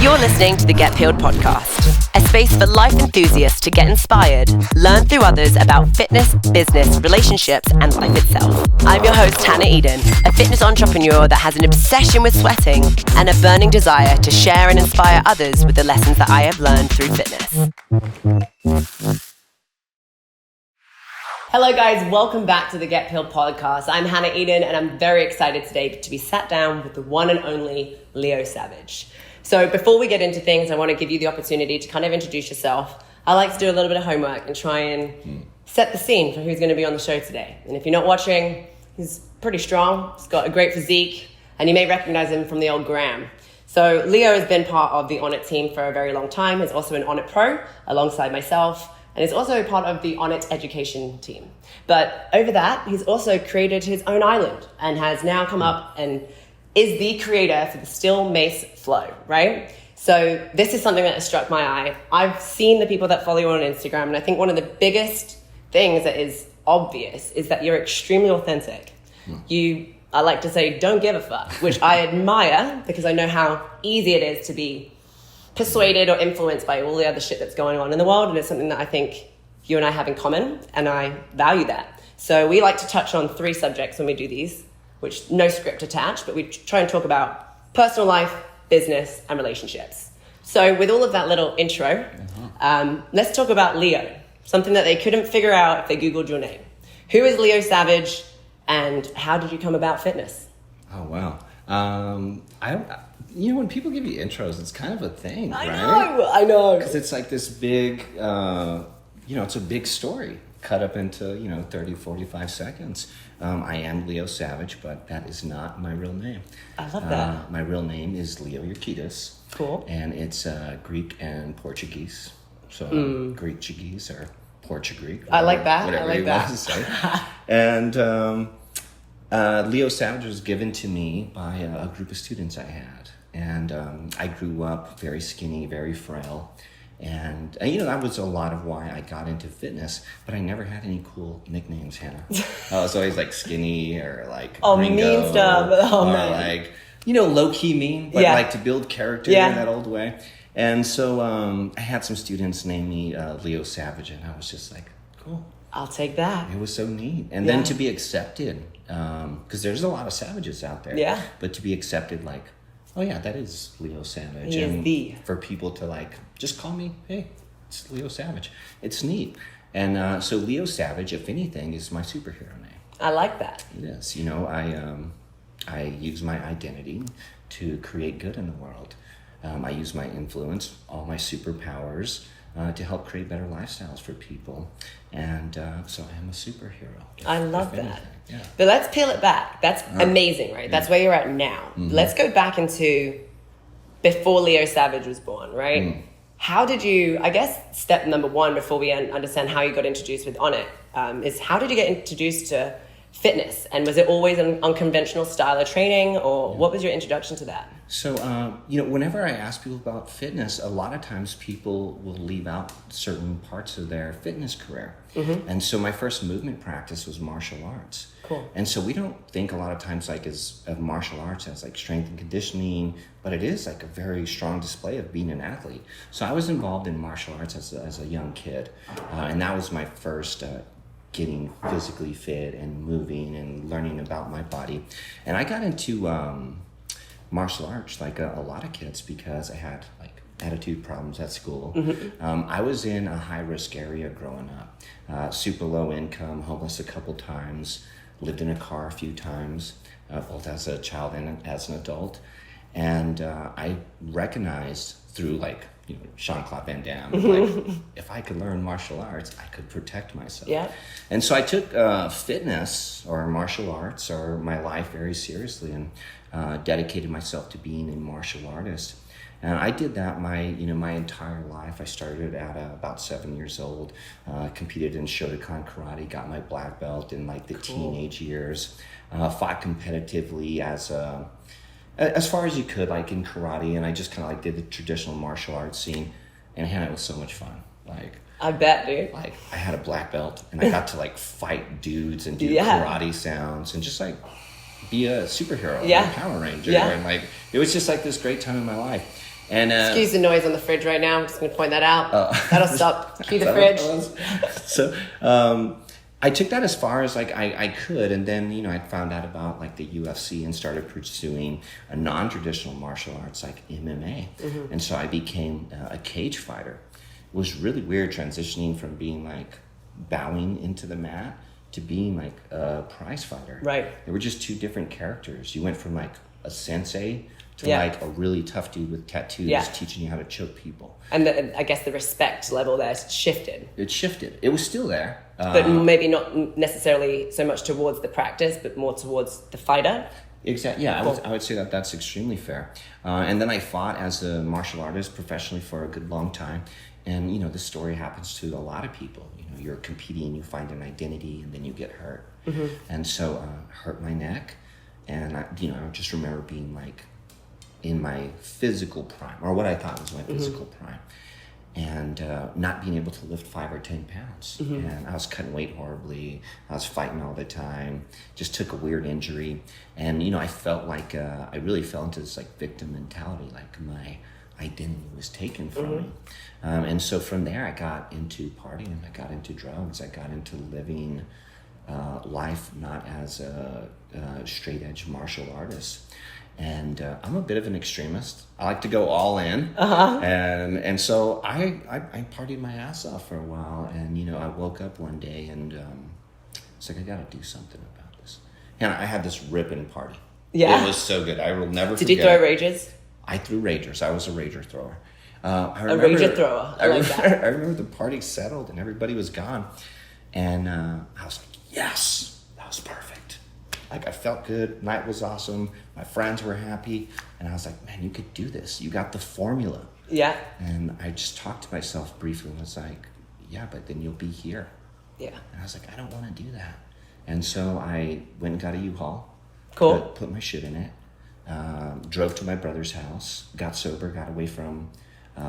You're listening to the Get Peeled podcast, a space for life enthusiasts to get inspired, learn through others about fitness, business, relationships, and life itself. I'm your host, Hannah Eden, a fitness entrepreneur that has an obsession with sweating and a burning desire to share and inspire others with the lessons that I have learned through fitness. Hello guys, welcome back to the Get Peeled podcast. I'm Hannah Eden and I'm very excited today to be sat down with the one and only Leo Savage. So before we get into things, I want to give you the opportunity to kind of introduce yourself. I like to do a little bit of homework and try and set the scene for who's going to be on the show today. And if you're not watching, he's pretty strong. He's got a great physique and you may recognize him from the old gram. So Leo has been part of the Onnit team for a very long time. He's also an Onnit Pro alongside myself. And is also part of the Onnit education team. But over that, he's also created his own island and has now come up and is the creator for the Still Mace Flow, right? So this is something that has struck my eye. I've seen the people that follow you on Instagram, and I think one of the biggest things that is obvious is that you're extremely authentic. I like to say, don't give a fuck, which I admire because I know how easy it is to be persuaded or influenced by all the other shit that's going on in the world. And it's something that I think you and I have in common, and I value that. So we like to touch on 3 subjects when we do these, which no script attached, but we try and talk about personal life, business, and relationships. So with all of that little intro, let's talk about Leo, something that they couldn't figure out if they Googled your name. Who is Leo Savage, and how did you come about fitness? Oh, wow. When people give you intros, it's kind of a thing, right? I know. Because it's like this big, it's a big story cut up into, 30, 45 seconds. I am Leo Savage, but that is not my real name. I love that. My real name is Leo Urquidez. Cool. And it's Greek and Portuguese. So Greek-Chiguese or Portuguese. I like that. Whatever you want to say. And Leo Savage was given to me by a group of students I had. And I grew up very skinny, very frail. And that was a lot of why I got into fitness, but I never had any cool nicknames, Hannah. I was always like skinny or like Ringo, mean stuff. or low-key mean, but like to build character in that old way. And so I had some students name me Leo Savage, and I was just like, cool. I'll take that. It was so neat. And then to be accepted, because there's a lot of Savages out there. Yeah. But to be accepted like, oh yeah, that is Leo Savage. He is the. For people to like, just call me, hey, it's Leo Savage. It's neat. And so Leo Savage, if anything, is my superhero name. I like that. It is. I use my identity to create good in the world. I use my influence, all my superpowers, to help create better lifestyles for people. And so I am a superhero. I love that. Yeah. But let's peel it back. That's amazing, right? That's where you're at now. Let's go back into before Leo Savage was born, right? How did you, I guess step number 1 before we understand how you got introduced with Onnit, is how did you get introduced to fitness? And was it always an unconventional style of training, or what was your introduction to that? So, whenever I ask people about fitness, a lot of times people will leave out certain parts of their fitness career. And so my first movement practice was martial arts. Cool. And so we don't think a lot of times of martial arts as like strength and conditioning, but it is like a very strong display of being an athlete. So I was involved in martial arts as a young kid. And that was my first getting physically fit and moving and learning about my body. And I got into martial arts like a lot of kids because I had like attitude problems at school. I was in a high-risk area growing up, super low income, homeless a couple times, lived in a car a few times, both as a child and as an adult. And I recognized through like, Jean-Claude Van Damme, like if I could learn martial arts, I could protect myself. Yeah. And so I took fitness or martial arts or my life very seriously and dedicated myself to being a martial artist. And I did that my entire life. I started at about 7 years old, competed in Shotokan karate, got my black belt in like the teenage years, fought competitively as far as you could, like in karate, and I just kind of like did the traditional martial arts scene, and Hannah, it was so much fun. Like, I bet, dude. Like, I had a black belt, and I got to like fight dudes and do karate sounds, and just like be a superhero, a Power Ranger, and like it was just like this great time in my life. And excuse the noise on the fridge right now. I'm just going to point that out. That'll stop. Cue the fridge. So I took that as far as like I could, and then I found out about like the UFC and started pursuing a non-traditional martial arts like MMA, and so I became a cage fighter. It was really weird transitioning from being like bowing into the mat to being like a prize fighter. Right. They were just two different characters. You went from like a sensei to like a really tough dude with tattoos teaching you how to choke people. And I guess the respect level there shifted. It shifted. It was still there. But maybe not necessarily so much towards the practice, but more towards the fighter. Exactly. Yeah, I would say that that's extremely fair. And then I fought as a martial artist professionally for a good long time. And, this story happens to a lot of people. You're competing, you find an identity, and then you get hurt. And so hurt my neck. And, I just remember being like in my physical prime, or what I thought was my physical prime. And not being able to lift 5 or 10 pounds. And I was cutting weight horribly. I was fighting all the time. Just took a weird injury. And, I felt like I really fell into this like victim mentality, like my identity was taken from me. And so from there, I got into partying. I got into drugs. I got into living life not as a straight edge martial artist. And I'm a bit of an extremist. I like to go all in. And so I partied my ass off for a while. And, I woke up one day and it's like, I got to do something about this. And I had this ripping party. Yeah. It was so good. I will never forget. Did you throw rages? I threw ragers. I was a rager thrower. A rager thrower. I like that. I remember the party settled and everybody was gone. And I was like, yes, that was perfect. Like, I felt good. Night was awesome. My friends were happy. And I was like, man, you could do this. You got the formula. Yeah. And I just talked to myself briefly and was like, yeah, but then you'll be here. Yeah. And I was like, I don't want to do that. And so I went and got a U-Haul. Cool. Put my shit in it. Drove to my brother's house. Got sober. Got away from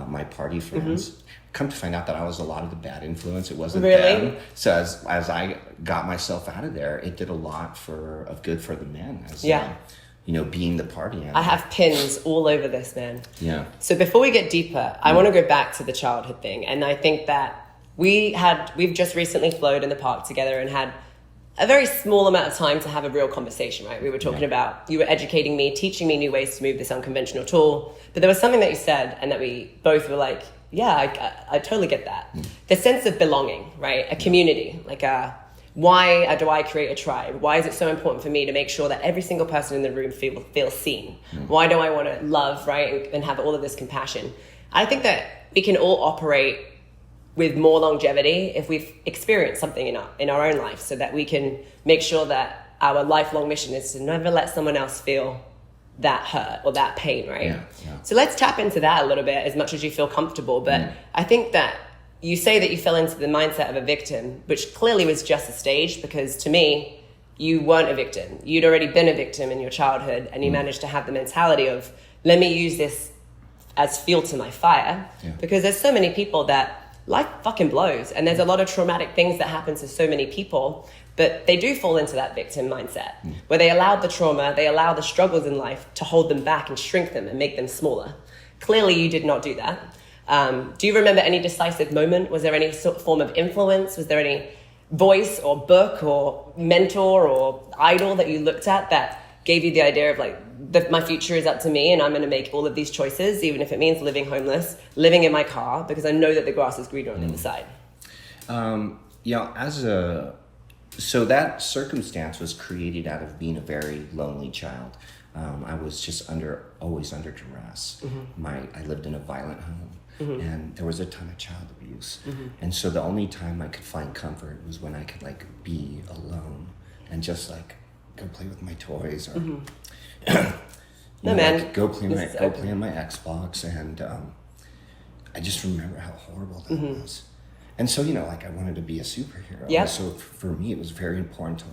my party friends. Come to find out that I was a lot of the bad influence. It wasn't them. So as I got myself out of there, it did a lot of good for the men. As, being the party animal. I have pins all over this, man. Yeah. So before we get deeper, I want to go back to the childhood thing. And I think that we've just recently flowed in the park together and had a very small amount of time to have a real conversation, right? We were talking about, you were educating me, teaching me new ways to move this unconventional tool. But there was something that you said and that we both were like, yeah, I totally get that. The sense of belonging, right? A community, like why do I create a tribe? Why is it so important for me to make sure that every single person in the room feels seen? Why do I want to love, right? And have all of this compassion? I think that we can all operate with more longevity if we've experienced something in our own life, so that we can make sure that our lifelong mission is to never let someone else feel that hurt or that pain, right? Yeah. So let's tap into that a little bit as much as you feel comfortable. But I think that you say that you fell into the mindset of a victim, which clearly was just a stage, because to me, you weren't a victim. You'd already been a victim in your childhood, and you managed to have the mentality of, let me use this as fuel to my fire. Because there's so many people that life fucking blows, and there's a lot of traumatic things that happen to so many people, but they do fall into that victim mindset where they allow the trauma, they allow the struggles in life to hold them back and shrink them and make them smaller. Clearly you did not do that. Do you remember any decisive moment? Was there any sort of form of influence? Was there any voice or book or mentor or idol that you looked at that gave you the idea of like, my future is up to me and I'm going to make all of these choices, even if it means living homeless, living in my car, because I know that the grass is greener on the other side? So that circumstance was created out of being a very lonely child. I was just always under duress. I lived in a violent home. And there was a ton of child abuse. And so the only time I could find comfort was when I could like be alone and just like go play with my toys or go play on my Xbox. And I just remember how horrible that was. And so, I wanted to be a superhero. Yeah. So for me, it was very important to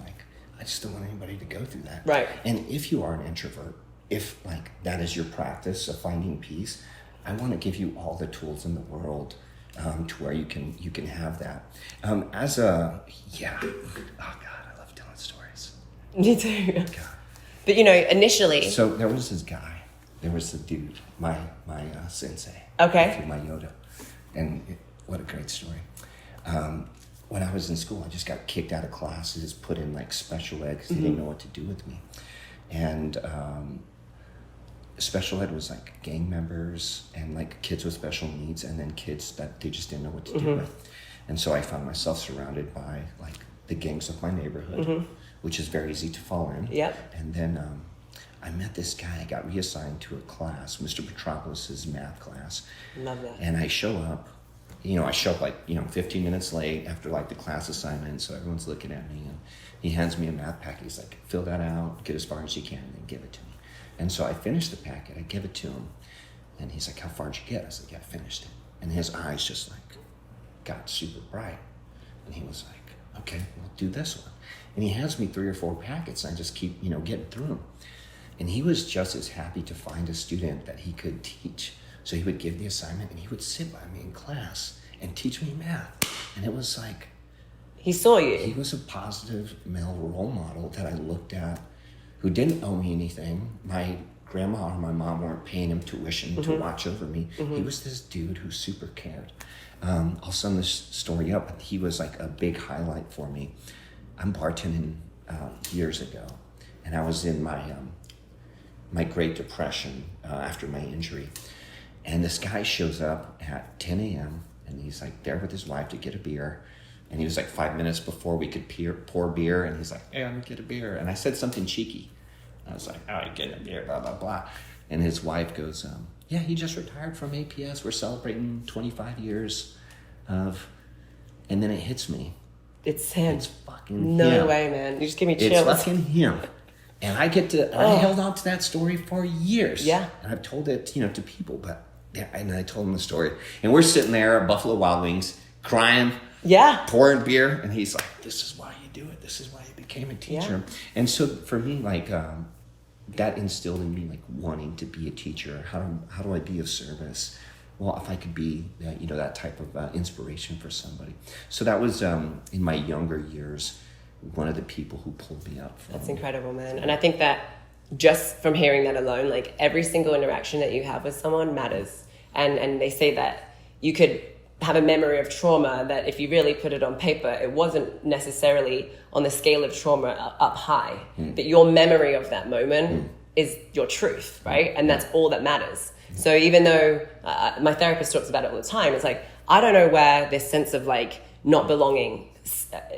I just don't want anybody to go through that. Right. And if you are an introvert, if that is your practice of finding peace, I want to give you all the tools in the world to where you can have that. Oh God, I love telling stories. Me too. God. But initially. So there was this guy. there was a dude, my sensei. Okay. My Yoda. And what a great story. When I was in school, I just got kicked out of classes, put in like special ed because they didn't know what to do with me. And special ed was like gang members and like kids with special needs, and then kids that they just didn't know what to do with. And so I found myself surrounded by like the gangs of my neighborhood, which is very easy to fall in. Yep. And then I met this guy. I got reassigned to a class, Mr. Petropolis's math class. Love that. And I show up, like, 15 minutes late after like the class assignment. So everyone's looking at me, and he hands me a math packet. He's like, fill that out, get as far as you can, and then give it to me. And so I finished the packet. I give it to him. And he's like, how far did you get? I was like, yeah, I finished it. And his eyes just like got super bright. And he was like, okay, we'll do this one. And he hands me 3 or 4 packets, and I just keep, getting through them. And he was just as happy to find a student that he could teach. So he would give the assignment, and he would sit by me in class and teach me math. And it was like... He saw you. He was a positive male role model that I looked at, who didn't owe me anything. My grandma or my mom weren't paying him tuition to watch over me. He was this dude who super cared. I'll sum this story up, but he was like a big highlight for me. I'm bartending years ago, and I was in my Great Depression after my injury. And this guy shows up at 10 a.m. and he's like there with his wife to get a beer. And he was like 5 minutes before we could pour beer. And he's like, hey, I'm gonna get a beer. And I said something cheeky. I was like, oh, you're getting a beer, blah, blah, blah. And his wife goes, yeah, he just retired from APS. We're celebrating 25 years of... And then it hits me. It's him. It's fucking him. No way, man. You just give me chills. It's fucking him. And I held on to that story for years. Yeah. And I've told it, to people, but yeah, and I told him the story. And we're sitting there at Buffalo Wild Wings, crying, pouring beer, and he's like, this is why you do it. This is why you became a teacher. Yeah. And so for me, like, that instilled in me, like, wanting to be a teacher. How do I be of service? Well, if I could be, that type of inspiration for somebody. So that was, in my younger years, one of the people who pulled me up. That's incredible, man. And I think that just from hearing that alone, like every single interaction that you have with someone matters. And they say that you could have a memory of trauma that if you really put it on paper, it wasn't necessarily on the scale of trauma up high, but your memory of that moment is your truth, right? And that's all that matters. So even though my therapist talks about it all the time, it's like, I don't know where this sense of like not belonging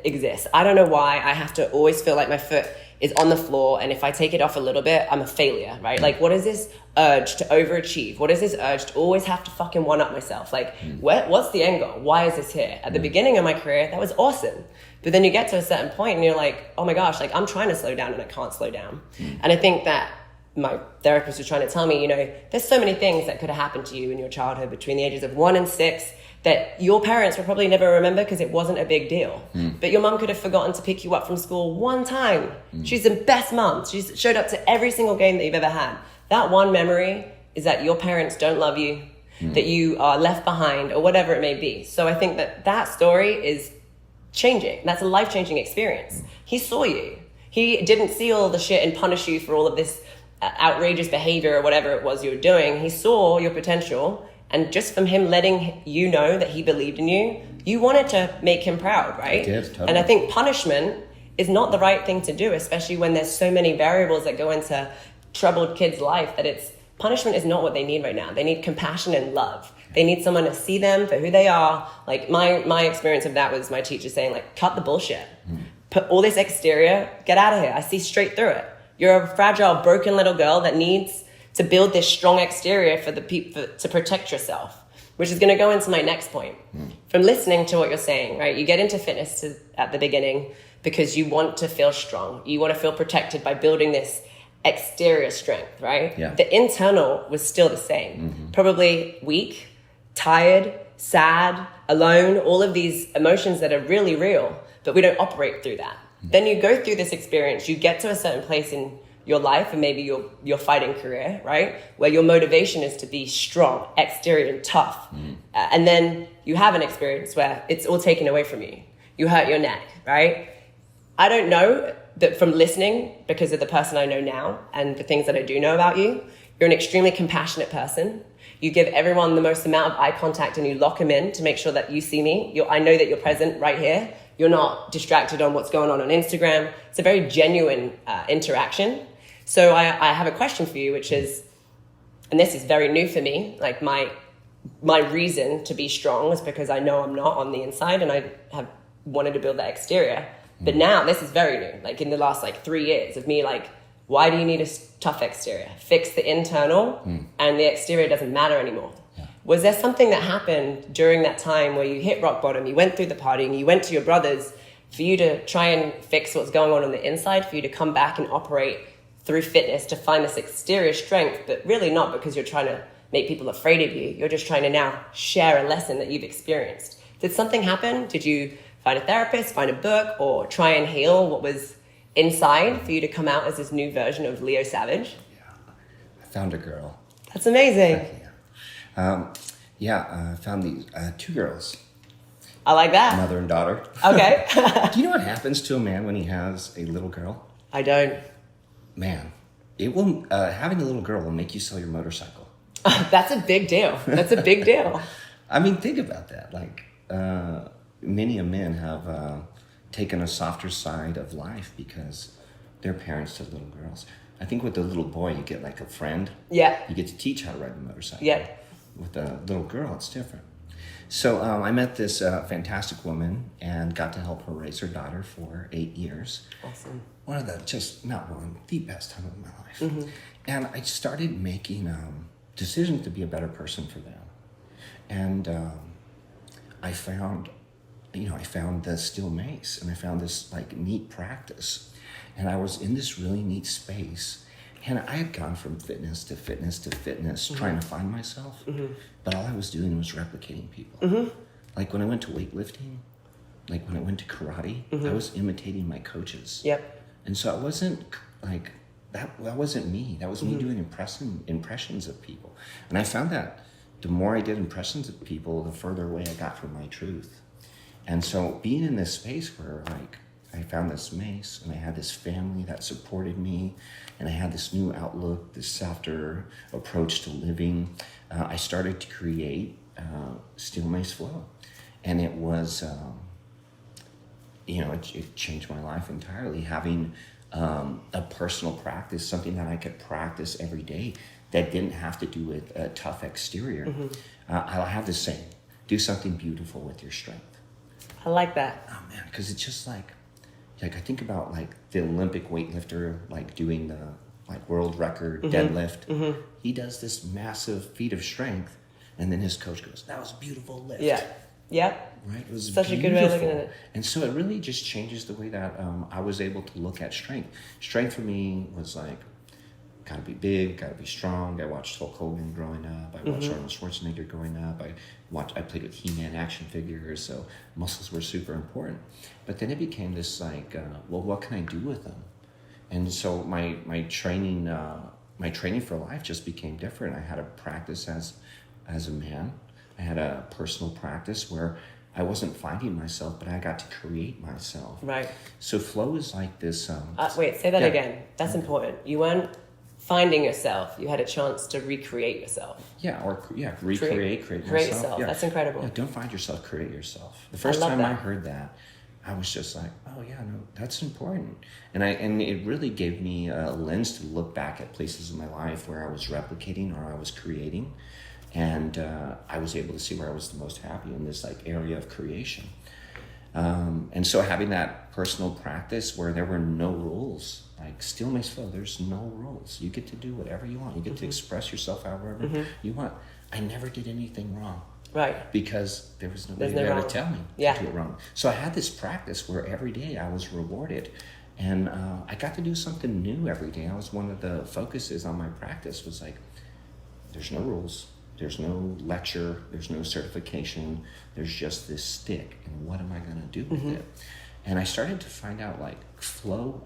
exists. I don't know why I have to always feel like my foot is on the floor, and if I take it off a little bit, I'm a failure, right? Like, what is this urge to overachieve? What is this urge to always have to fucking one-up myself? Like, what's the end goal? Why is this here? At the beginning of my career, that was awesome. But then you get to a certain point and you're like, oh my gosh, like I'm trying to slow down and I can't slow down. And I think that my therapist was trying to tell me, there's so many things that could have happened to you in your childhood between the ages of 1 and 6 that your parents will probably never remember because it wasn't a big deal. But your mom could have forgotten to pick you up from school one time. She's the best mom. She's showed up to every single game that you've ever had. That one memory is that your parents don't love you, that you are left behind, or whatever it may be. So I think that story is changing. That's a life-changing experience. He saw you. He didn't see all the shit and punish you for all of this outrageous behavior or whatever it was you were doing. He saw your potential. And just from him letting you know that he believed in you, you wanted to make him proud, right? I did, totally. And I think punishment is not the right thing to do, especially when there's so many variables that go into troubled kids' life, that punishment is not what they need right now. They need compassion and love. They need someone to see them for who they are. Like my experience of that was my teacher saying, like, cut the bullshit. Put all this exterior, get out of here. I see straight through it. You're a fragile, broken little girl that needs to build this strong exterior for the people to protect yourself, which is going to go into my next point. From listening to what you're saying, right? You get into fitness at the beginning because you want to feel strong. You want to feel protected by building this exterior strength, right? Yeah. The internal was still the same. Probably weak, tired, sad, alone, all of these emotions that are really real, but we don't operate through that. Then you go through this experience, you get to a certain place in your life and maybe your fighting career, right? Where your motivation is to be strong, exterior, and tough. And then you have an experience where it's all taken away from you. You hurt your neck, right? I don't know that from listening, because of the person I know now and the things that I do know about you, You're an extremely compassionate person. You give everyone the most amount of eye contact and you lock them in to make sure that you see me. I know that you're present right here. You're not distracted on what's going on Instagram. It's a very genuine interaction. So I have a question for you, which is, and this is very new for me, like my reason to be strong was because I know I'm not on the inside and I have wanted to build that exterior. But now this is very new, like in the last 3 years of me, why do you need a tough exterior? Fix the internal and the exterior doesn't matter anymore. Yeah. Was there something that happened during that time where you hit rock bottom, you went through the partying, you went to your brothers for you to try and fix what's going on the inside, for you to come back and operate through fitness to find this exterior strength, but really not because you're trying to make people afraid of you. You're just trying to now share a lesson that you've experienced. Did something happen? Did you find a therapist, find a book, or try and heal what was inside for you to come out as this new version of Leo Savage? Yeah, I found a girl. That's amazing. I found these 2 girls. I like that. Mother and daughter. Okay. Do you know what happens to a man when he has a little girl? I don't. Man, it will. Having a little girl will make you sell your motorcycle. That's a big deal. That's a big deal. I mean, think about that. Many men have taken a softer side of life because they're parents to little girls. I think with the little boy, you get a friend. Yeah. You get to teach how to ride a motorcycle. Yeah. With a little girl, it's different. So I met this fantastic woman and got to help her raise her daughter for 8 years. Awesome. The best time of my life. Mm-hmm. And I started making decisions to be a better person for them. And I found the steel mace, and I found this neat practice. And I was in this really neat space. And I had gone from fitness to fitness to fitness, trying to find myself. Mm-hmm. But all I was doing was replicating people. Mm-hmm. Like when I went to weightlifting, like when I went to karate, I was imitating my coaches. Yep. And so I wasn't that wasn't me. That was me doing impressions of people. And I found that the more I did impressions of people, the further away I got from my truth. And so being in this space where I found this mace and I had this family that supported me and I had this new outlook, this softer approach to living, I started to create Steel Mace Flow. And it was, it changed my life entirely, having a personal practice, something that I could practice every day that didn't have to do with a tough exterior. Mm-hmm. I'll have this saying, do something beautiful with your strength. I like that. Oh man, because it's just I think about the Olympic weightlifter, doing the world record deadlift. Mm-hmm. He does this massive feat of strength, and then his coach goes, "That was a beautiful lift." Yeah. Yeah. Right. It was such beautiful. A good way of looking at it. And so it really just changes the way that I was able to look at strength. Strength for me was gotta be big, gotta be strong. I watched Hulk Hogan growing up. I watched Arnold Schwarzenegger growing up. I played with He-Man action figures, so muscles were super important. But then it became this what can I do with them? And so my training for life just became different. I had a practice as a man. I had a personal practice where I wasn't finding myself, but I got to create myself. Right. So flow is like this. Wait, say that again. That's important. You weren't finding yourself. You had a chance to recreate yourself. Create yourself. Yeah. That's incredible. Yeah, don't find yourself, create yourself. The first time I heard that, I was just oh yeah, no, that's important. And it really gave me a lens to look back at places in my life where I was replicating or I was creating. And I was able to see where I was the most happy in this area of creation. And so having that personal practice where there were no rules, Steel Mace Flow, there's no rules. You get to do whatever you want. You get to express yourself however you want. I never did anything wrong. Right. Because there was nobody there to tell me to do it wrong. So I had this practice where every day I was rewarded. And I got to do something new every day. I was one of the focuses on my practice was there's no rules. There's no lecture, there's no certification, there's just this stick, and what am I gonna do with it? And I started to find out flow,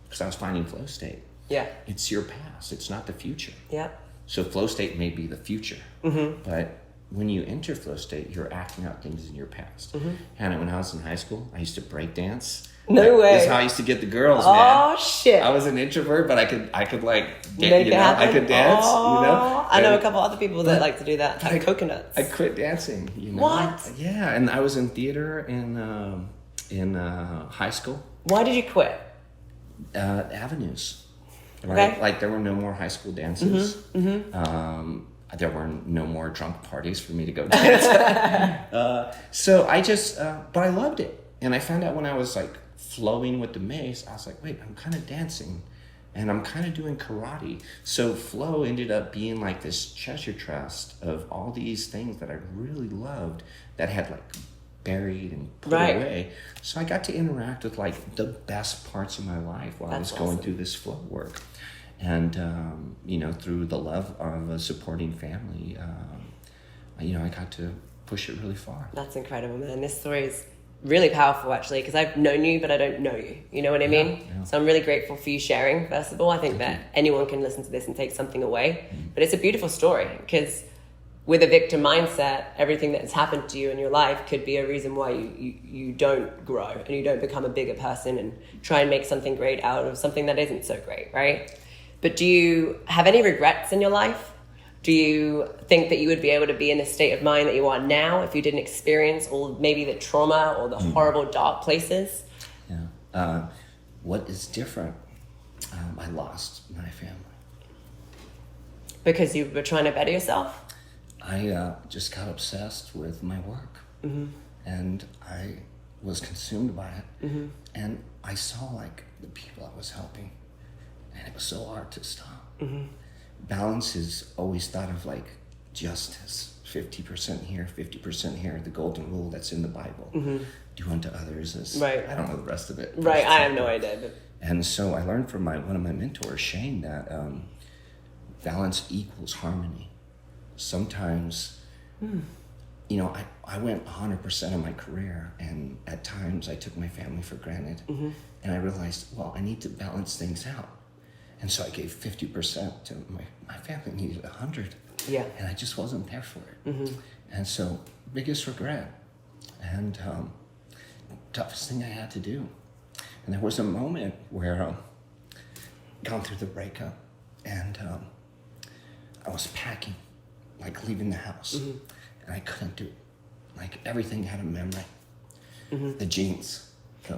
because I was finding flow state. Yeah. It's your past, it's not the future. Yeah. So flow state may be the future, but when you enter flow state, you're acting out things in your past. Mm-hmm. Hannah, when I was in high school, I used to break dance. No way. This is how I used to get the girls, man. Oh shit! I was an introvert, but I could like, Make it happen? I could dance, I know a couple other people that like to do that. Like coconuts. I quit dancing. What? Yeah, and I was in theater in high school. Why did you quit? Avenues. Right? Okay. Like there were no more high school dances. There were no more drunk parties for me to go dance. So I just, but I loved it. And I found out when I was like flowing with the mace, I was like, wait, I'm kind of dancing and I'm kind of doing karate. So flow ended up being like this treasure chest of all these things that I really loved that had like buried and put away. So I got to interact with like the best parts of my life while I was going through this flow work. And, through the love of a supporting family, I got to push it really far. That's incredible, man. This story is really powerful, actually, because I've known you, but I don't know you. You know what I mean? Yeah. So I'm really grateful for you sharing, first of all. I think that anyone can listen to this and take something away. But it's a beautiful story, because with a victim mindset, everything that's happened to you in your life could be a reason why you don't grow and you don't become a bigger person and try and make something great out of something that isn't so great, right? But do you have any regrets in your life? Do you think that you would be able to be in the state of mind that you are now if you didn't experience all maybe the trauma or the horrible dark places? Yeah. What is different? I lost my family. Because you were trying to better yourself? I just got obsessed with my work. And I was consumed by it. And I saw like the people I was helping. And it was so hard to stop. Balance is always thought of like justice, 50% here, 50% here, the golden rule that's in the Bible. Do unto others as, right. I don't know the rest of it. Right, I have no idea. But... And so I learned from one of my mentors, Shane, that balance equals harmony. Sometimes, I went 100% of my career, and at times I took my family for granted. And I realized, well, I need to balance things out. And so I gave 50% to my family needed 100. Yeah. And I just wasn't there for it. And so biggest regret and toughest thing I had to do. And there was a moment where gone through the breakup and I was packing, like leaving the house, and I couldn't do it. Like everything had a memory. The jeans.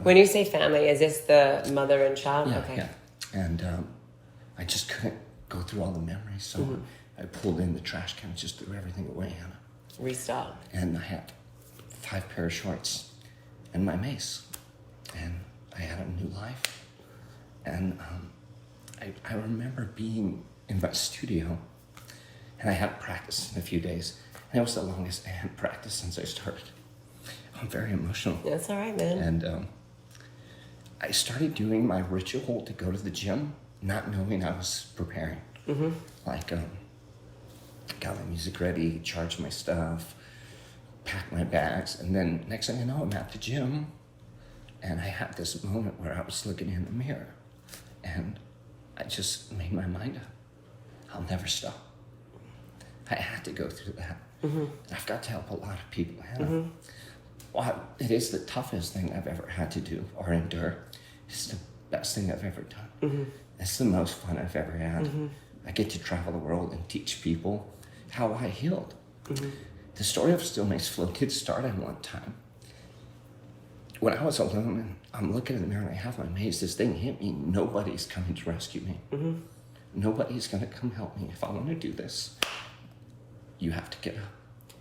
When you say family, is this the mother and child? Yeah, okay. Yeah. And I just couldn't go through all the memories, so I pulled in the trash can and just threw everything away, Hannah. Restart. And I had 5 pair of shorts and my mace, and I had a new life. And I remember being in my studio, and I had practice in a few days, and it was the longest I had practiced since I started. I'm very emotional. That's all right, man. And I started doing my ritual to go to the gym, not knowing I was preparing. Like, got my music ready, charged my stuff, packed my bags, and then next thing I know, I'm at the gym, and I had this moment where I was looking in the mirror, and I just made my mind up. I'll never stop. I had to go through that. I've got to help a lot of people, Hannah. Well, it is the toughest thing I've ever had to do or endure. It's the best thing I've ever done. It's the most fun I've ever had. I get to travel the world and teach people how I healed. The story of Still Makes Flow did start at one time. When I was alone and I'm looking in the mirror and I have my maze, this thing hit me. Nobody's coming to rescue me. Nobody's going to come help me. If I want to do this, you have to get up.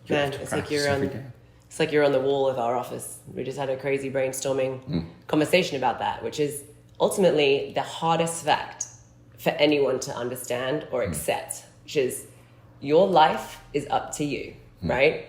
You have to practice every day. It's like you're on the wall of our office. We just had a crazy brainstorming conversation about that, which is ultimately the hardest fact for anyone to understand or accept, which is your life is up to you, right?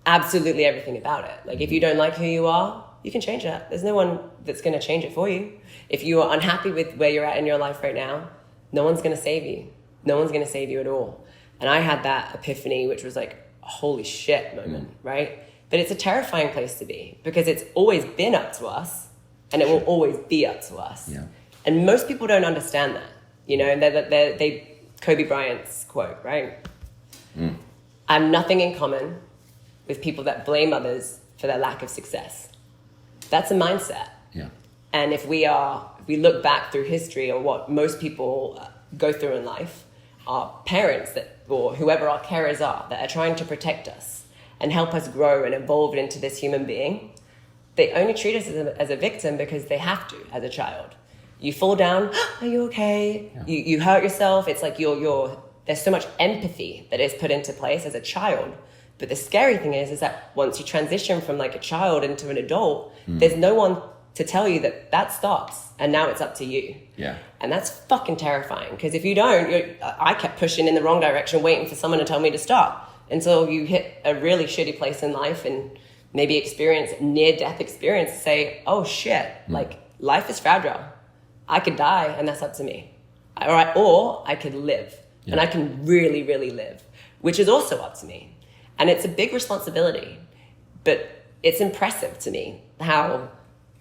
Absolutely everything about it. Like if you don't like who you are, you can change that. There's no one that's going to change it for you. If you are unhappy with where you're at in your life right now, no one's going to save you. No one's going to save you at all. And I had that epiphany, which was like a holy shit moment, right? But it's a terrifying place to be because it's always been up to us and it will always be up to us. Yeah. And most people don't understand that. You know, they Kobe Bryant's quote, right? I have nothing in common with people that blame others for their lack of success. That's a mindset. Yeah. And if we look back through history or what most people go through in life, our parents or whoever our carers are that are trying to protect us and help us grow and evolve into this human being, they only treat us as a victim because they have to as a child. You fall down, are you okay? Yeah. You hurt yourself. It's like there's so much empathy that is put into place as a child. But the scary thing is that once you transition from like a child into an adult, there's no one to tell you that stops and now it's up to you. Yeah. And that's fucking terrifying because if you don't, I kept pushing in the wrong direction, waiting for someone to tell me to stop until you hit a really shitty place in life and maybe experience near-death experience to say, oh shit, like life is fragile. I could die and that's up to me. Or I could live and I can really, really live, which is also up to me. And it's a big responsibility, but it's impressive to me how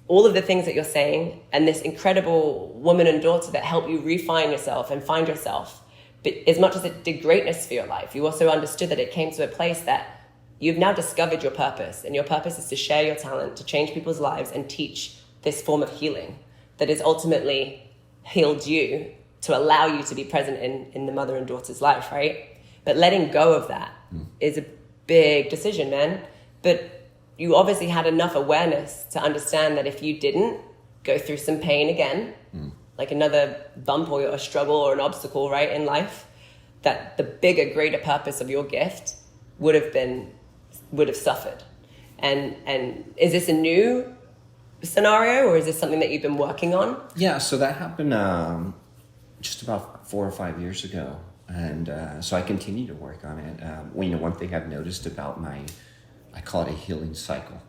all of the things that you're saying and this incredible woman and daughter that help you refine yourself and find yourself, but as much as it did greatness for your life, you also understood that it came to a place that you've now discovered your purpose, and your purpose is to share your talent, to change people's lives and teach this form of healing that has ultimately healed you to allow you to be present in the mother and daughter's life, right? But letting go of that is a big decision, man. But you obviously had enough awareness to understand that if you didn't go through some pain again, like another bump or a struggle or an obstacle, right, in life, that the bigger, greater purpose of your gift would have suffered. And is this a new scenario or is this something that you've been working on? Yeah, so that happened just about 4 or 5 years ago. And so I continue to work on it. One thing I've noticed about I call it a healing cycle.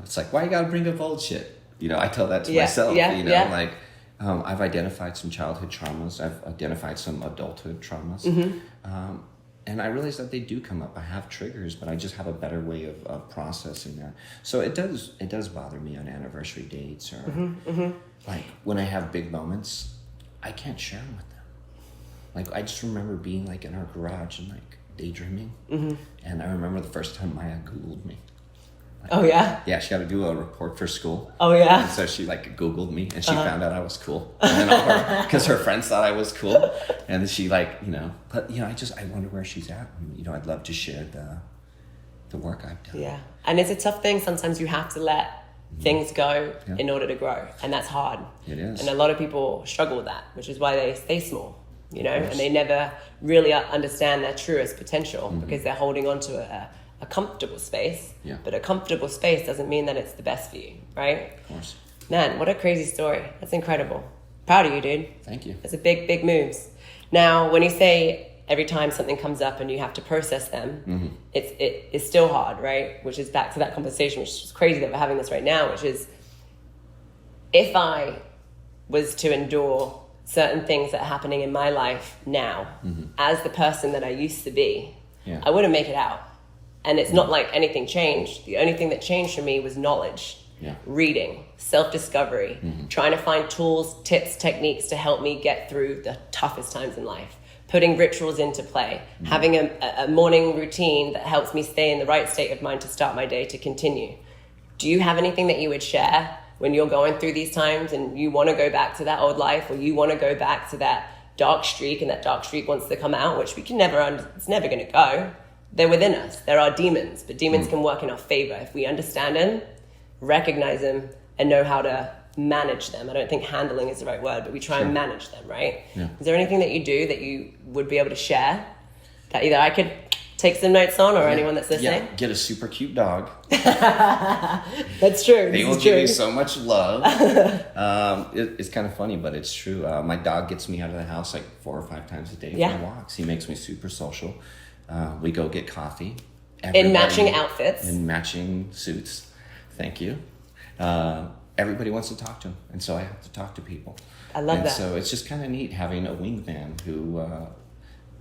It's like, why you gotta bring up old shit? I tell that to myself, like I've identified some childhood traumas. I've identified some adulthood traumas. And I realize that they do come up. I have triggers, but I just have a better way of processing that. So it does bother me on anniversary dates or like when I have big moments, I can't share them with them. Like, I just remember being, like, in our garage and, like, daydreaming. And I remember the first time Maya Googled me. Like, oh, yeah? Yeah, she had to do a report for school. Oh, yeah? And so she, like, Googled me, and she found out I was cool. And then because her friends thought I was cool. And then she, like, but, I wonder where she's at. And, I'd love to share the work I've done. Yeah. And it's a tough thing. Sometimes you have to let things go in order to grow. And that's hard. It is. And a lot of people struggle with that, which is why they stay small. And they never really understand their truest potential because they're holding on to a comfortable space. Yeah. But a comfortable space doesn't mean that it's the best for you, right? Of course. Man, what a crazy story. That's incredible. Proud of you, dude. Thank you. That's a big, big moves. Now, when you say every time something comes up and you have to process them, it's still hard, right? Which is back to that conversation, which is crazy that we're having this right now, which is if I was to endure certain things that are happening in my life now as the person that I used to be, I wouldn't make it out. And it's not like anything changed. The only thing that changed for me was knowledge, reading, self-discovery, trying to find tools, tips, techniques to help me get through the toughest times in life, putting rituals into play, having a morning routine that helps me stay in the right state of mind to start my day to continue. Do you have anything that you would share when you're going through these times and you want to go back to that old life, or you want to go back to that dark streak and that dark streak wants to come out, which we can it's never going to go. They're within us. There are demons, but demons can work in our favor if we understand them, recognize them, and know how to manage them. I don't think handling is the right word, but we try and manage them, right? Yeah. Is there anything that you do that you would be able to share that either I could take some notes on or anyone that's listening? Yeah, get a super cute dog. That's true. They will give you so much love. It's kind of funny, but it's true. My dog gets me out of the house like 4 or 5 times a day for walks. He makes me super social. We go get coffee. In matching outfits. In matching suits. Thank you. Everybody wants to talk to him, and so I have to talk to people. I love that. So it's just kind of neat having a wingman who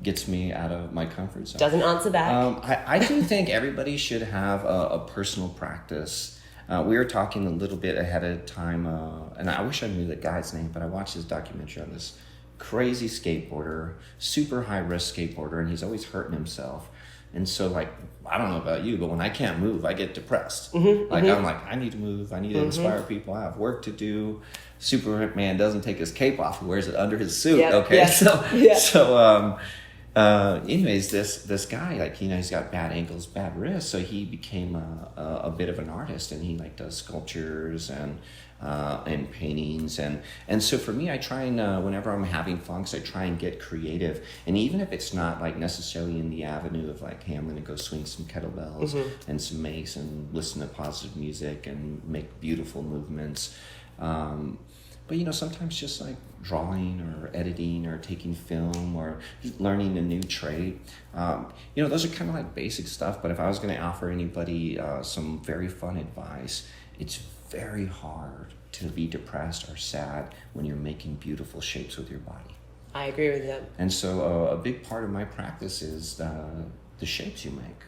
gets me out of my comfort zone. Doesn't answer back. I do think everybody should have a personal practice. We were talking a little bit ahead of time, and I wish I knew the guy's name, but I watched this documentary on this crazy skateboarder, super high risk skateboarder, and he's always hurting himself. And so, like, I don't know about you, but when I can't move, I get depressed. I'm like, I need to move. I need to inspire people. I have work to do. Superman doesn't take his cape off. He wears it under his suit. Anyways, this guy, like, he's got bad ankles, bad wrists. So he became a bit of an artist, and he like does sculptures and paintings. And so for me, I try and, whenever I'm having funks, I try and get creative. And even if it's not like necessarily in the avenue of like, hey, I'm going to go swing some kettlebells and some mace and listen to positive music and make beautiful movements. But, sometimes just like drawing or editing or taking film or learning a new trade, those are kind of like basic stuff. But if I was going to offer anybody some very fun advice, it's very hard to be depressed or sad when you're making beautiful shapes with your body. I agree with that. And so a big part of my practice is the shapes you make.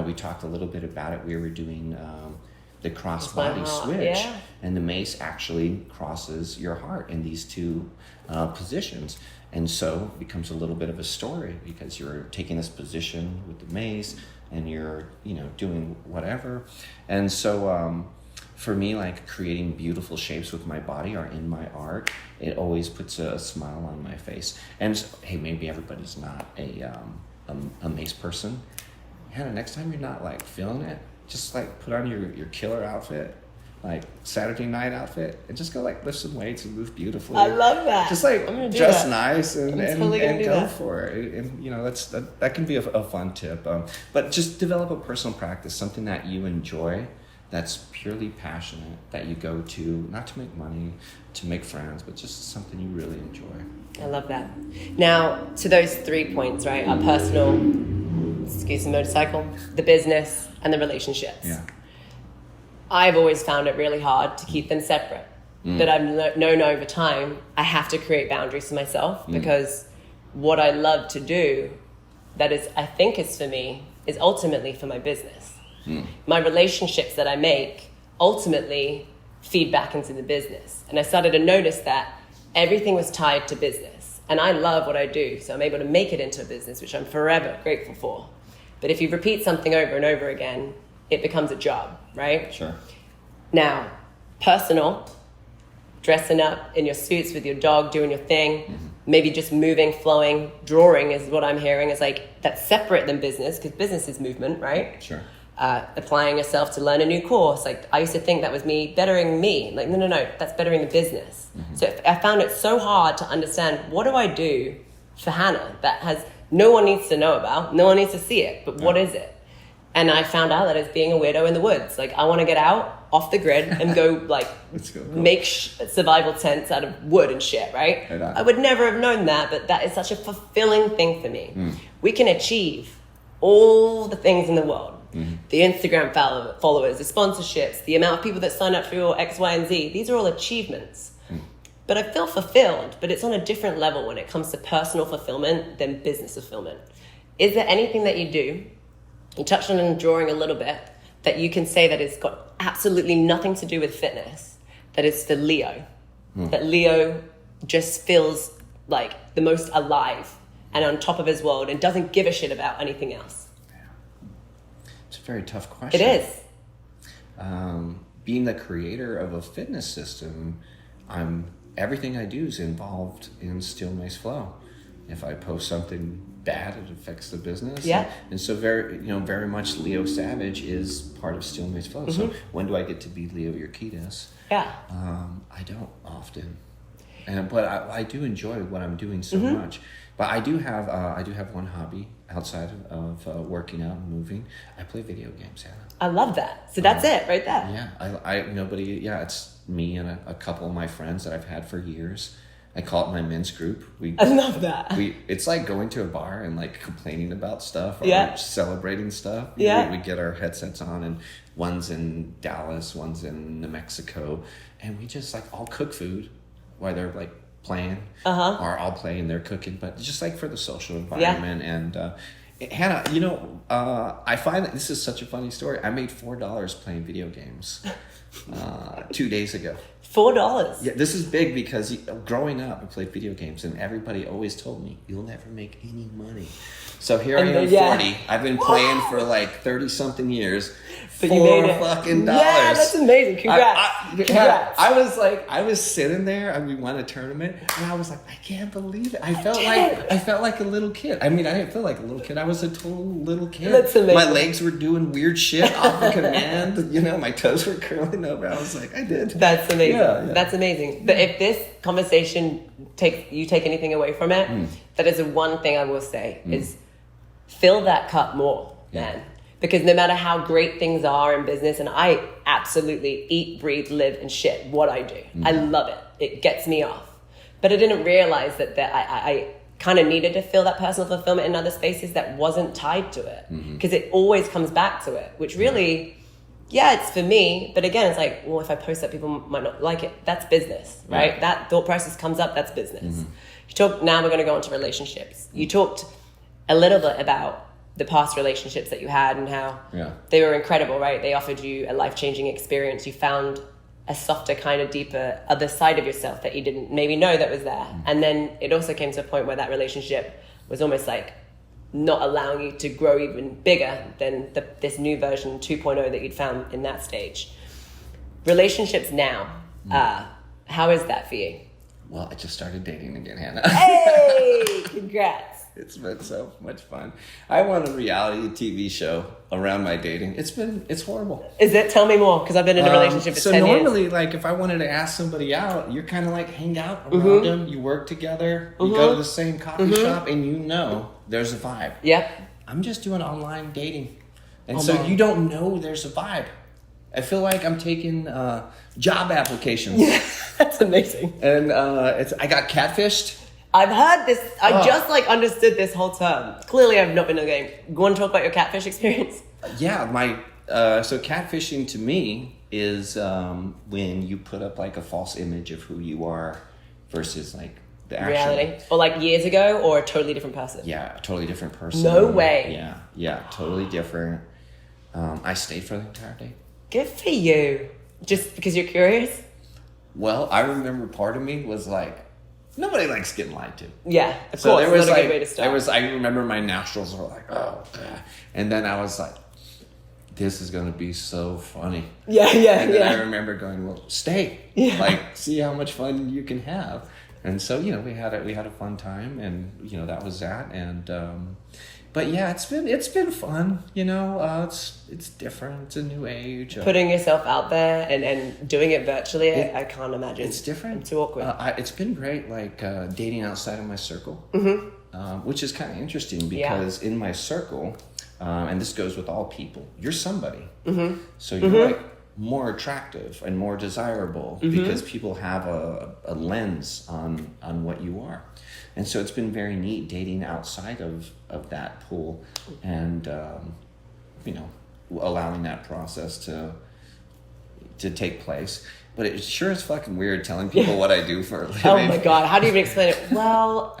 We talked a little bit about it. We were doing the cross-body switch, and the mace actually crosses your heart in these two positions. And so it becomes a little bit of a story because you're taking this position with the mace and you're, doing whatever. And so for me, like creating beautiful shapes with my body or in my art, it always puts a smile on my face. And hey, maybe everybody's not a mace person. Hannah, next time you're not like feeling it, just like put on your killer outfit, like Saturday night outfit, and just go like lift some weights and move beautifully. I love that. Just like dress nice and totally go for it. And that can be a fun tip. But just develop a personal practice, something that you enjoy, that's purely passionate, that you go to, not to make money, to make friends, but just something you really enjoy. I love that. Now, to those 3 points, right? Our personal, excuse the motorcycle, the business, and the relationships. Yeah. I've always found it really hard to keep them separate. But I've known over time, I have to create boundaries for myself because what I love to do, that is, I think is for me, is ultimately for my business. My relationships that I make ultimately feed back into the business. And I started to notice that everything was tied to business. And I love what I do, so I'm able to make it into a business, which I'm forever grateful for. But if you repeat something over and over again, it becomes a job, right? Sure. Now, personal, dressing up in your suits with your dog, doing your thing, maybe just moving, flowing, drawing is what I'm hearing is like, that's separate than business, because business is movement, right? Sure. Applying yourself to learn a new course. Like, I used to think that was me bettering me. Like, no, that's bettering the business. So I found it so hard to understand, what do I do for Hannah that has no one needs to know about, no one needs to see it, but what is it? And I found out that it's being a weirdo in the woods. Like, I want to get out off the grid and go like make survival tents out of wood and shit, right? I would never have known that, but that is such a fulfilling thing for me. We can achieve all the things in the world. The Instagram followers, the sponsorships, the amount of people that sign up for your X, Y, and Z. These are all achievements. But I feel fulfilled, but it's on a different level when it comes to personal fulfillment than business fulfillment. Is there anything that you do, you touched on in drawing a little bit, that you can say that it's got absolutely nothing to do with fitness, that it's for Leo, that Leo just feels like the most alive and on top of his world and doesn't give a shit about anything else? It's a very tough question. It is. Being the creator of a fitness system, everything I do is involved in Still Mace Flow. If I post something bad, it affects the business. Yeah. And so very much Leo Savage is part of Still Mace Flow. So when do I get to be Leo Urquidez? Yeah. I don't often. But I do enjoy what I'm doing so much. But I do have one hobby outside of working out and moving. I play video games, Hannah. I love that. So that's it right there. Yeah, it's me and a couple of my friends that I've had for years. I call it my men's group. I love that. It's like going to a bar and like complaining about stuff or celebrating stuff. We get our headsets on, and one's in Dallas, one's in New Mexico, and we just like all cook food while they're like playing, or I'll play and they're cooking, but just like for the social environment. Hannah, I find that this is such a funny story. I made $4 playing video games 2 days ago. $4? Yeah, this is big because growing up, I played video games, and everybody always told me, you'll never make any money. So here I am, 40. I've been playing for like 30-something years. But you made it. Fucking dollars. Yeah, that's amazing. Congrats. Congrats. I was sitting there, and we won a tournament, and I was like, I can't believe it. I felt like a little kid. I mean, I didn't feel like a little kid. I was a total little kid. That's amazing. My legs were doing weird shit off of command. My toes were curling over. I was like, I did. That's amazing. Yeah. That's amazing. But if this conversation take anything away from it, that is the one thing I will say is fill that cup more, man. Because no matter how great things are in business, and I absolutely eat, breathe, live, and shit what I do. I love it. It gets me off. But I didn't realize that I kind of needed to feel that personal fulfillment in other spaces that wasn't tied to it. Because it always comes back to it, which really, it's for me. But again, it's like, well, if I post that, people might not like it. That's business, right? That thought process comes up, that's business. Now we're going to go into relationships. You talked a little bit about the past relationships that you had and how they were incredible, right? They offered you a life-changing experience. You found a softer, kind of deeper other side of yourself that you didn't maybe know that was there. And then it also came to a point where that relationship was almost like not allowing you to grow even bigger than this new version 2.0 that you'd found in that stage. Relationships now, how is that for you? Well, I just started dating again, Hannah. Hey, congrats. It's been so much fun. I want a reality TV show around my dating. It's horrible. Is it? Tell me more, because I've been in a relationship for 10 years. So normally, like, if I wanted to ask somebody out, you're kind of like hang out around them. You work together. You go to the same coffee shop, and there's a vibe. Yep. I'm just doing online dating. And so you don't know there's a vibe. I feel like I'm taking job applications. Yeah, that's amazing. And I got catfished. I've heard this. I just understood this whole term. Clearly, I've not been in the game. You want to talk about your catfish experience? Yeah, so catfishing to me is when you put up like a false image of who you are versus like the actual reality, or like years ago, or a totally different person. Yeah, a totally different person. No way. Yeah, totally different. I stayed for the entire day. Good for you. Just because you're curious? Well, I remember part of me was like, nobody likes getting lied to. Yeah, of so course. There was not a good way to start. I remember my nostrils were like, oh, God. And then I was like, this is going to be so funny. Yeah. And then I remember going, well, stay. Yeah. Like, see how much fun you can have. And so, we had a fun time, and, that was that. And, but yeah, it's been fun, it's different. It's a new age. Putting yourself out there and doing it virtually, I can't imagine. It's different. It's too awkward. It's been great, like dating outside of my circle, which is kind of interesting because in my circle, and this goes with all people, you're somebody. So you're like more attractive and more desirable because people have a lens on what you are. And so it's been very neat dating outside of that pool and, allowing that process to take place. But it sure is fucking weird telling people what I do for a living. Oh my God. How do you even explain it? Well,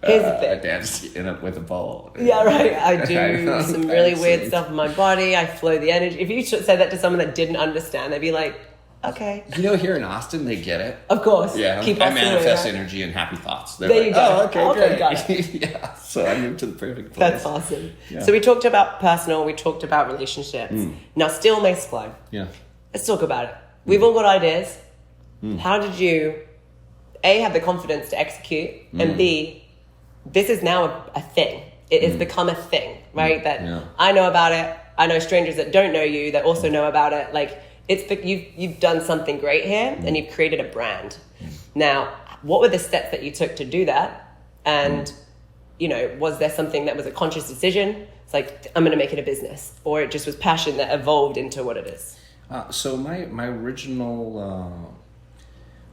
here's the thing. I dance with a ball. Yeah, right. I do some really weird stuff in my body. I flow the energy. If you said that to someone that didn't understand, they'd be like, okay. Here in Austin, they get it. Of course. Yeah, I manifest energy and happy thoughts. They're there like, you go. Oh, okay, great. Got it. Yeah, so I moved to the perfect place. That's awesome. Yeah. So we talked about personal, we talked about relationships. Now, still may flow. Yeah. Let's talk about it. We've all got ideas. How did you, A, have the confidence to execute, and B, this is now a thing. It has become a thing, right? That I know about it. I know strangers that don't know you that also know about it. Like, you've done something great here, and you've created a brand. Now, what were the steps that you took to do that? And, was there something that was a conscious decision? It's like, I'm going to make it a business, or it just was passion that evolved into what it is? So my original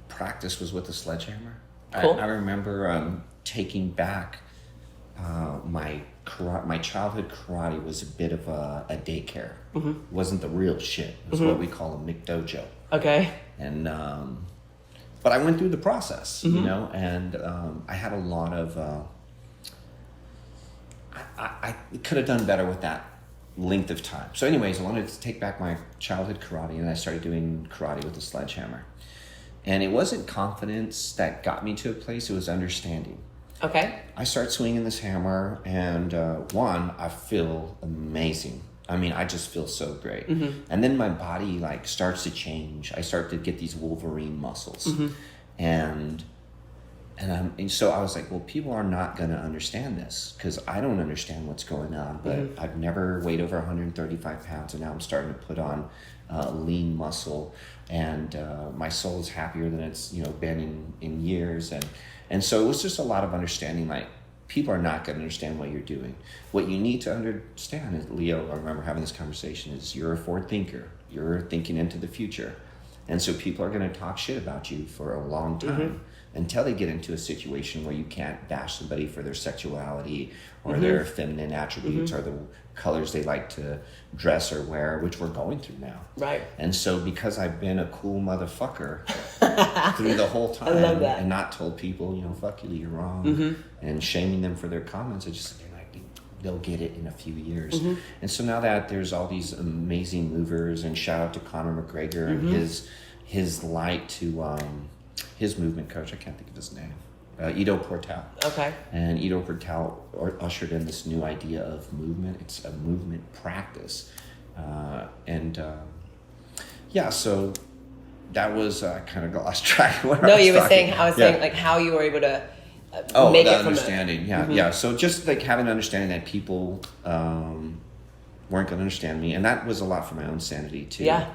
practice was with a sledgehammer. Cool. I remember taking back my childhood karate was a bit of a daycare. It wasn't the real shit. It was what we call a McDojo. Okay. And but I went through the process, and I had a lot of I could have done better with that length of time. So anyways, I wanted to take back my childhood karate, and I started doing karate with a sledgehammer. And it wasn't confidence that got me to a place, it was understanding. Okay. I start swinging this hammer, and I feel amazing. I mean, I just feel so great. And then my body like starts to change. I start to get these Wolverine muscles. And so I was like, well, people are not going to understand this because I don't understand what's going on. But I've never weighed over 135 pounds, and now I'm starting to put on lean muscle, and my soul is happier than it's been in years. And so it was just a lot of understanding, like, people are not going to understand what you're doing. What you need to understand is, Leo, I remember having this conversation, is you're a forward thinker. You're thinking into the future. And so people are going to talk shit about you for a long time until they get into a situation where you can't bash somebody for their sexuality or their feminine attributes or the colors they like to dress or wear, which we're going through now. Right. And so because I've been a cool motherfucker through the whole time, I love that. and not told people, fuck you, you're wrong, and shaming them for their comments, I just like, they'll get it in a few years. And so now that there's all these amazing movers, and shout out to Conor McGregor and his light to his movement coach, I can't think of his name, Ido Portal. Okay. And Ido Portal ushered in this new idea of movement. It's a movement practice. So that was, I kind of got lost track of what I was saying like how you were able to make it understanding. Yeah. So just like having an understanding that people weren't going to understand me. And that was a lot for my own sanity too. Yeah.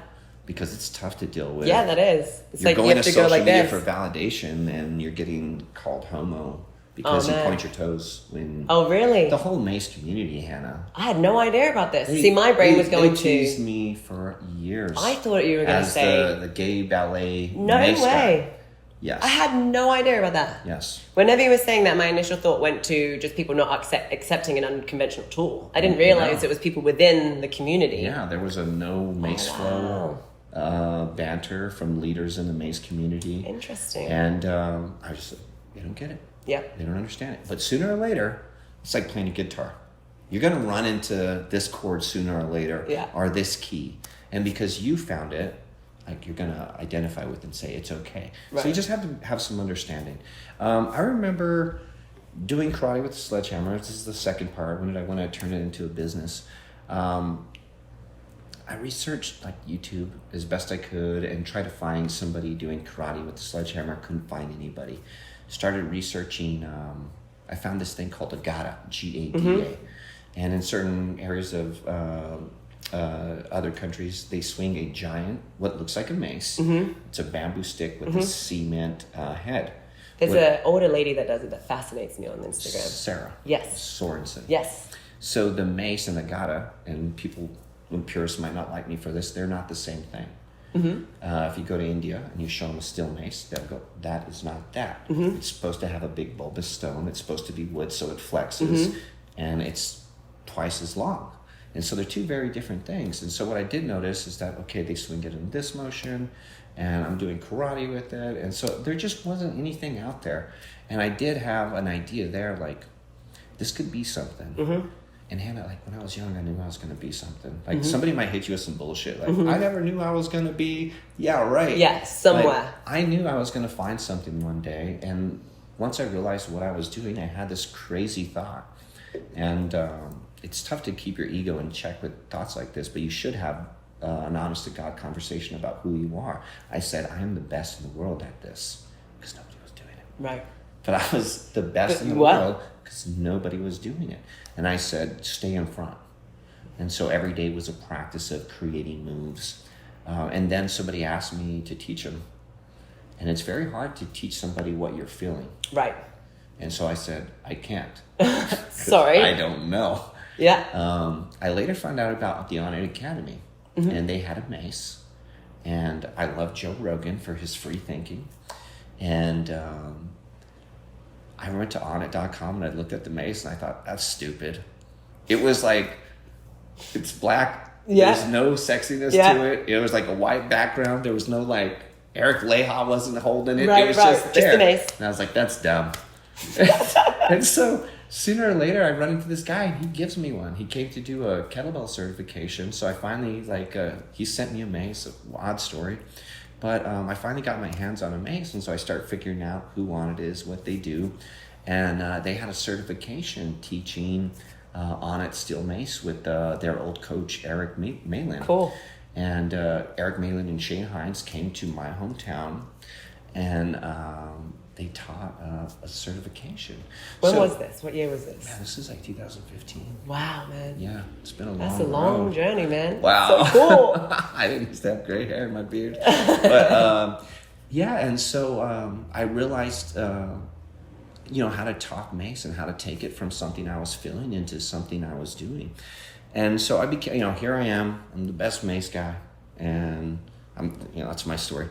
Because it's tough to deal with. Yeah, that is. It's you're like going you have to to go social like media this for validation, and you're getting called homo because you point your toes when. Oh, really? The whole Mace community, Hannah. I had no idea about this. See, my brain was going they teased me for years. I thought you were going to say the gay ballet. No Mace way. Guy. Yes. I had no idea about that. Yes. Whenever you were saying that, my initial thought went to just people not accepting an unconventional tool. I didn't realize it was people within the community. Yeah, there was a no Mace flow banter from leaders in the Mace community. Interesting. And I just said, they don't get it. Yeah. They don't understand it. But sooner or later, it's like playing a guitar. You're going to run into this chord sooner or later, or this key. And because you found it, like, you're going to identify with and say it's okay. Right. So you just have to have some understanding. I remember doing karate with the sledgehammer. This is the second part. When I turn it into a business? I researched like YouTube as best I could and tried to find somebody doing karate with the sledgehammer. Couldn't find anybody. Started researching. I found this thing called a gada, G-A-D-A. And in certain areas of other countries, they swing a giant, what looks like a mace. It's a bamboo stick with a cement head. There's an older lady that does it that fascinates me on Instagram. Sarah. Yes. Sorensen. Yes. So the mace and the gada, and people, purists might not like me for this, they're not the same thing. If you go to India and you show them a steel mace, they'll go, that is not that. It's supposed to have a big bulbous stone. It's supposed to be wood so it flexes. And it's twice as long. And so they're two very different things. And so what I did notice is that, okay, they swing it in this motion, and I'm doing karate with it. And so there just wasn't anything out there. And I did have an idea there, like, this could be something. And Hannah, like, when I was young, I knew I was going to be something. Like, somebody might hit you with some bullshit. Like, I never knew I was going to be, somewhere. Like, I knew I was going to find something one day. And once I realized what I was doing, I had this crazy thought. And it's tough to keep your ego in check with thoughts like this, but you should have an honest-to-God conversation about who you are. I said, I am the best in the world at this, because nobody was doing it. Right. But I was the best in the world because nobody was doing it. And I said, stay in front. And so every day was a practice of creating moves. And then somebody asked me to teach them. And it's very hard to teach somebody what you're feeling. Right. And so I said, I can't. Sorry. I don't know. Yeah. I later found out about the Onnit Academy. And they had a mace. And I love Joe Rogan for his free thinking. And I went to Onnit.com and I looked at the mace and I thought, that's stupid. It was like, it's black. Yeah. There's no sexiness to it. It was like a white background. There was no like, Eric Leha wasn't holding it. It was just there. The mace. And I was like, that's dumb. And so sooner or later, I run into this guy and he gives me one. He came to do a kettlebell certification. So I finally, he sent me a mace, odd story. But I finally got my hands on a mace. And so I start figuring out who Onnit is, what they do. And they had a certification teaching Onnit steel mace with their old coach, Eric Malin. Cool. And Eric Malin and Shane Hines came to my hometown and they taught a certification. When was this? What year was this? Man, this is like 2015. Wow, man. Yeah, it's been a long That's a long road. journey, man. Wow. So cool. I didn't used to have gray hair in my beard. But yeah, and so I realized, how to talk mace and how to take it from something I was feeling into something I was doing. And so I became, here I am. I'm the best mace guy. And that's my story.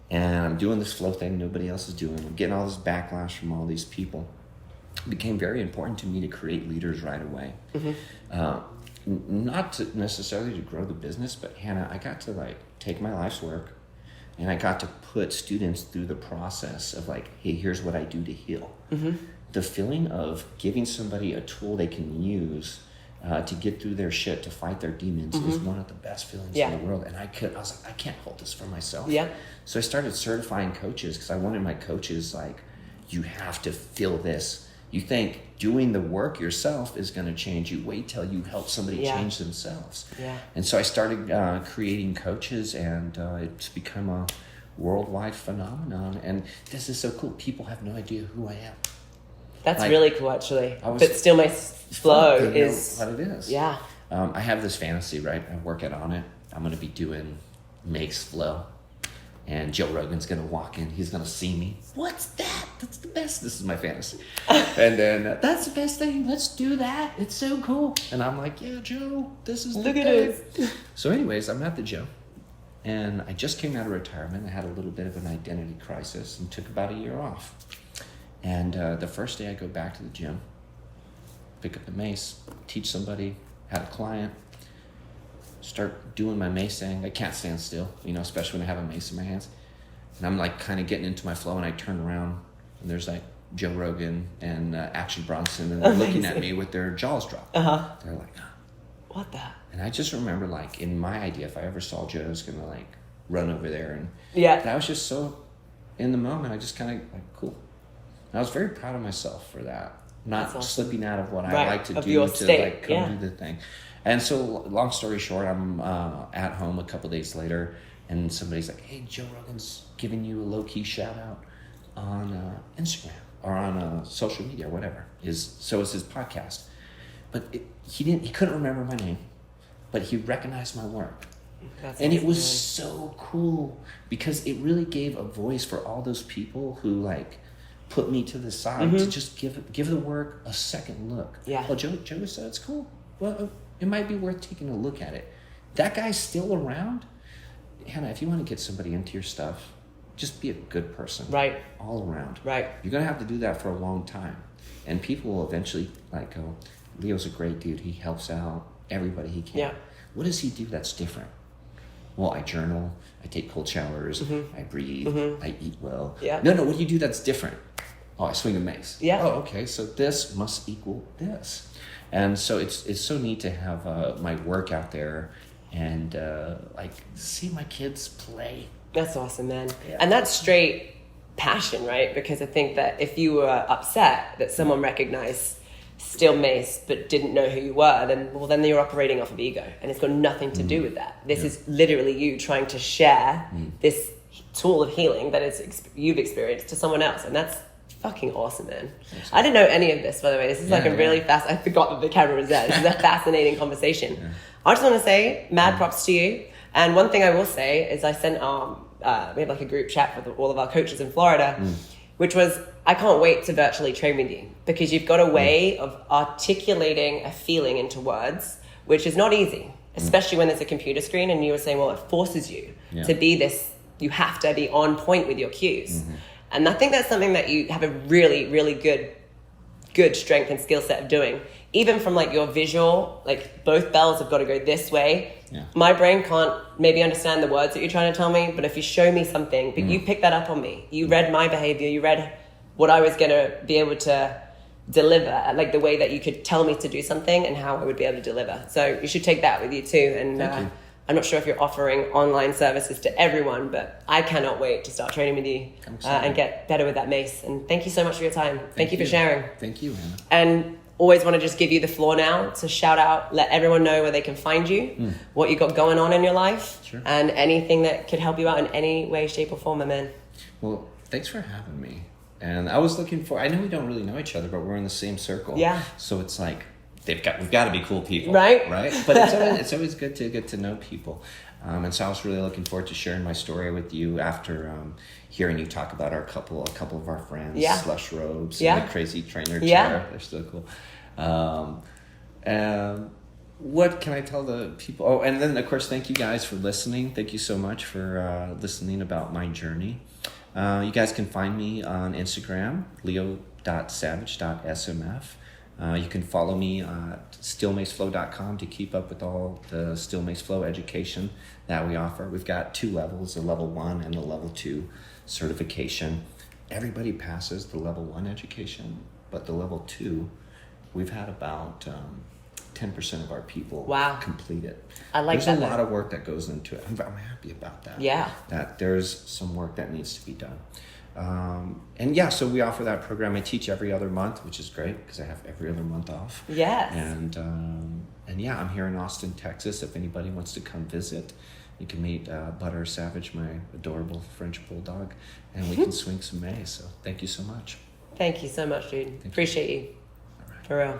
And I'm doing this flow thing nobody else is doing. I'm getting all this backlash from all these people. It became very important to me to create leaders right away. Not to necessarily to grow the business, but Hannah, I got to take my life's work and I got to put students through the process of hey, here's what I do to heal. The feeling of giving somebody a tool they can use to get through their shit, to fight their demons is one of the best feelings in the world. And I was like, I can't hold this for myself. Yeah. So I started certifying coaches because I wanted my coaches you have to feel this. You think doing the work yourself is going to change you. Wait till you help somebody change themselves. Yeah. And so I started creating coaches and it's become a worldwide phenomenon. And this is so cool. People have no idea who I am. That's really cool, actually. But still, my flow is what it is. Yeah. I have this fantasy, right? I work at Onnit. I'm going to be doing Makes Flow. And Joe Rogan's going to walk in. He's going to see me. What's that? That's the best. This is my fantasy. And then, that's the best thing. Let's do that. It's so cool. And I'm like, yeah, Joe, this is the Look at thing. this. So anyways, I'm at the gym. And I just came out of retirement. I had a little bit of an identity crisis and took about a year off. And the first day I go back to the gym, pick up the mace, teach somebody, had a client, start doing my mace thing. I can't stand still, especially when I have a mace in my hands. And I'm kind of getting into my flow and I turn around and there's Joe Rogan and Action Bronson and they're looking at me with their jaws dropped. They're like, what the? And I just remember in my idea, if I ever saw Joe, I was going to run over there. And I was just so in the moment, I just kind of cool. And I was very proud of myself for that. Not awesome. Slipping out of what I like to of do your to state. come do the thing. And so long story short, I'm at home a couple days later and somebody's like, hey, Joe Rogan's giving you a low-key shout out on Instagram or on social media or whatever. So is his podcast. But he couldn't remember my name, but he recognized my work. And it was so cool because it really gave a voice for all those people who put me to the side to just give the work a second look. Yeah. Well, Joe said it's cool. Well, it might be worth taking a look at it. That guy's still around. Hannah, if you want to get somebody into your stuff, just be a good person. Right. All around. Right. You're going to have to do that for a long time. And people will eventually go, Leo's a great dude. He helps out everybody he can. Yeah. What does he do that's different? Well, I journal, I take cold showers, I breathe, I eat well. Yeah. No, what do you do that's different? Oh, I swing a mace. Yeah. Oh, okay, so this must equal this. And so it's so neat to have my work out there and see my kids play. That's awesome, man. Yeah. And that's straight passion, right? Because I think that if you were upset that someone recognized steel mace but didn't know who you were, then you're operating off of ego, and it's got nothing to do with that. This is literally you trying to share this tool of healing that you've experienced to someone else, and that's fucking awesome, man. I didn't know any of this, by the way. This is a really fast. I forgot that the camera was there. This is a fascinating conversation. I just want to say mad props to you. And one thing I will say is I sent we had a group chat with all of our coaches in Florida, which was, I can't wait to virtually train with you, because you've got a way of articulating a feeling into words, which is not easy, especially when there's a computer screen. And you were saying, well, it forces you to be this, you have to be on point with your cues. And I think that's something that you have a really, really good strength and skill set of doing. Even from your visual, both bells have got to go this way. Yeah. My brain can't maybe understand the words that you're trying to tell me, but if you show me something, but you pick that up on me. You read my behavior, you read what I was going to be able to deliver, like the way that you could tell me to do something and how I would be able to deliver. So you should take that with you too. And Thank you. I'm not sure if you're offering online services to everyone, but I cannot wait to start training with you and get better with that mace. And thank you so much for your time. Thank you for sharing. Thank you, Hannah. And always want to just give you the floor now to shout out, let everyone know where they can find you, what you got going on in your life, Sure. and anything that could help you out in any way, shape, or form, my man. Well, thanks for having me. And I was looking for, I know we don't really know each other, but we're in the same circle. Yeah. So it's like, we've got to be cool people. Right. Right? But it's always good to get to know people. And so I was really looking forward to sharing my story with you after hearing you talk about a couple of our friends, Slush Robes, and the crazy trainer chair. They're so cool. What can I tell the people? Oh, and then of course, thank you guys for listening. Thank you so much for listening about my journey. You guys can find me on Instagram, leo.savage.smf. You can follow me at stillmaceflow.com to keep up with all the Still Mace Flow education that we offer. We've got 2 levels, a level 1 and a level 2 certification. Everybody passes the level 1 education, but the level 2, we've had about 10% of our people complete it. I like There's that. There's a lot of work that goes into it. I'm happy about that. Yeah. That there's some work that needs to be done. So we offer that program. I teach every other month, which is great because I have every other month off. Yes. And I'm here in Austin, Texas. If anybody wants to come visit, you can meet Butter Savage, my adorable French bulldog, and we can swing some mace. So thank you so much. Thank you so much, dude. Appreciate you. All right. For real.